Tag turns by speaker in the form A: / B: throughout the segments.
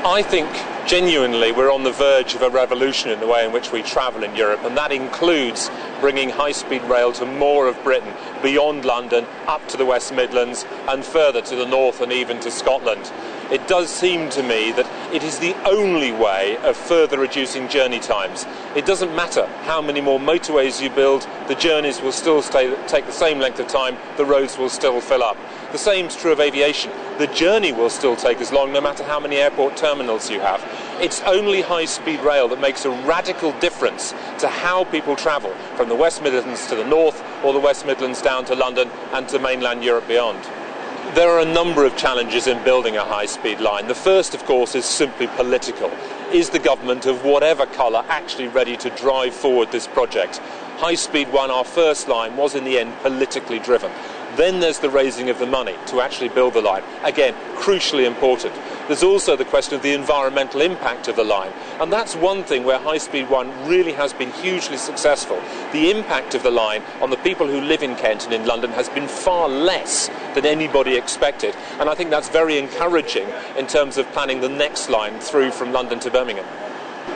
A: I think genuinely we're on the verge of a revolution in the way in which we travel in Europe, and that includes bringing high-speed rail to more of Britain, beyond London, up to the West Midlands and further to the north and even to Scotland. It does seem to me that it is the only way of further reducing journey times. It doesn't matter how many more motorways you build, the journeys will still take the same length of time, the roads will still fill up. The same is true of aviation. The journey will still take as long no matter how many airport terminals you have. It's only high-speed rail that makes a radical difference to how people travel from the West Midlands to the north or the West Midlands down to London and to mainland Europe beyond. There are a number of challenges in building a high-speed line. The first, of course, is simply political. Is the government of whatever colour actually ready to drive forward this project? High Speed 1, our first line, was in the end politically driven. Then there's the raising of the money to actually build the line. Again, crucially important. There's also the question of the environmental impact of the line. And that's one thing where High Speed 1 really has been hugely successful. The impact of the line on the people who live in Kent and in London has been far less than anybody expected. And I think that's very encouraging in terms of planning the next line through from London to Birmingham.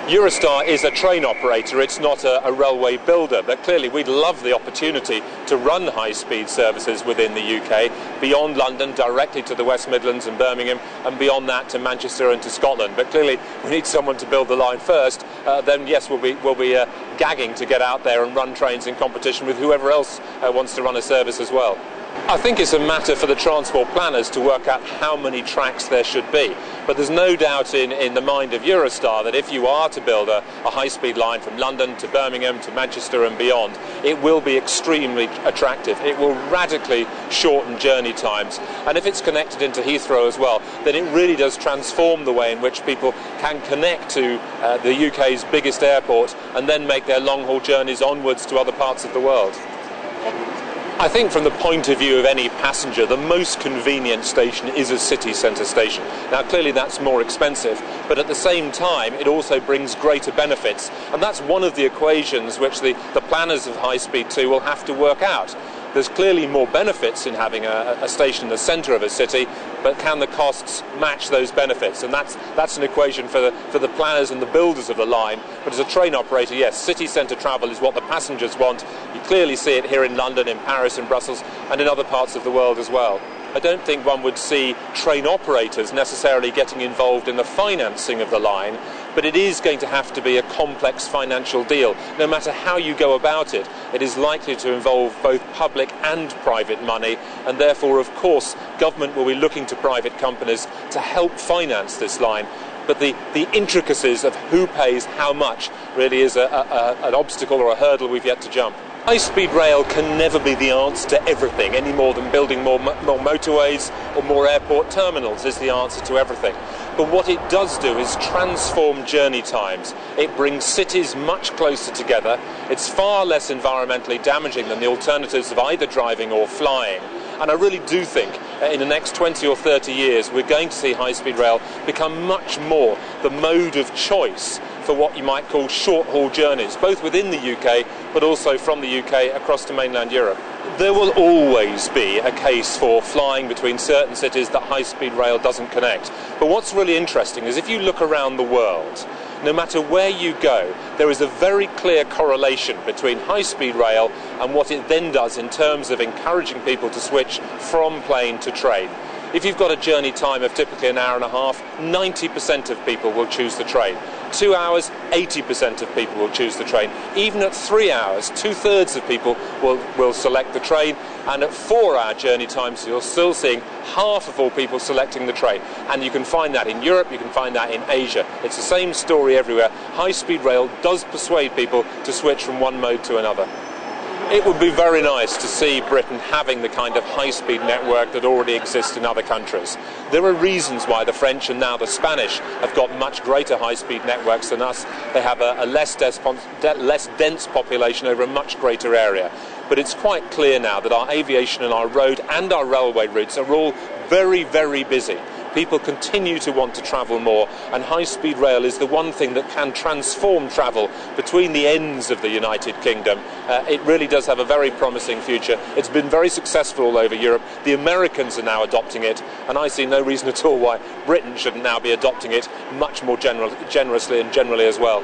A: Eurostar is a train operator, it's not a railway builder, but clearly we'd love the opportunity to run high-speed services within the UK, beyond London, directly to the West Midlands and Birmingham, and beyond that to Manchester and to Scotland. But clearly we need someone to build the line first, then yes, we'll be gagging to get out there and run trains in competition with whoever else wants to run a service as well. I think it's a matter for the transport planners to work out how many tracks there should be. But there's no doubt in the mind of Eurostar that if you are to build a high-speed line from London to Birmingham to Manchester and beyond, it will be extremely attractive. It will radically shorten journey times. And if it's connected into Heathrow as well, then it really does transform the way in which people can connect to the UK's biggest airport and then make their long-haul journeys onwards to other parts of the world. I think from the point of view of any passenger, the most convenient station is a city centre station. Now clearly that's more expensive, but at the same time it also brings greater benefits. And that's one of the equations which the planners of High Speed 2 will have to work out. There's clearly more benefits in having a station in the centre of a city, but can the costs match those benefits? And that's an equation for the planners and the builders of the line. But as a train operator, yes, city centre travel is what the passengers want. You clearly see it here in London, in Paris, in Brussels, and in other parts of the world as well. I don't think one would see train operators necessarily getting involved in the financing of the line, but it is going to have to be a complex financial deal. No matter how you go about it, it is likely to involve both public and private money, and therefore, of course, government will be looking to private companies to help finance this line. But the intricacies of who pays how much really is an obstacle or a hurdle we've yet to jump. High-speed rail can never be the answer to everything, any more than building more motorways or more airport terminals is the answer to everything. But what it does do is transform journey times. It brings cities much closer together. It's far less environmentally damaging than the alternatives of either driving or flying. And I really do think in the next 20 or 30 years we're going to see high-speed rail become much more the mode of choice for what you might call short-haul journeys, both within the UK but also from the UK across to mainland Europe. There will always be a case for flying between certain cities that high-speed rail doesn't connect. But what's really interesting is if you look around the world, no matter where you go, there is a very clear correlation between high-speed rail and what it then does in terms of encouraging people to switch from plane to train. If you've got a journey time of typically an hour and a half, 90% of people will choose the train. 2 hours, 80% of people will choose the train. Even at 3 hours, 2/3 of people will select the train. And at 4-hour journey times, you're still seeing half of all people selecting the train. And you can find that in Europe, you can find that in Asia. It's the same story everywhere. High-speed rail does persuade people to switch from one mode to another. It would be very nice to see Britain having the kind of high-speed network that already exists in other countries. There are reasons why the French and now the Spanish have got much greater high-speed networks than us. They have a less dense population over a much greater area. But it's quite clear now that our aviation and our road and our railway routes are all very, very busy. People continue to want to travel more, and high-speed rail is the one thing that can transform travel between the ends of the United Kingdom. It really does have a very promising future. It's been very successful all over Europe. The Americans are now adopting it, and I see no reason at all why Britain shouldn't now be adopting it much more generously and generally as well.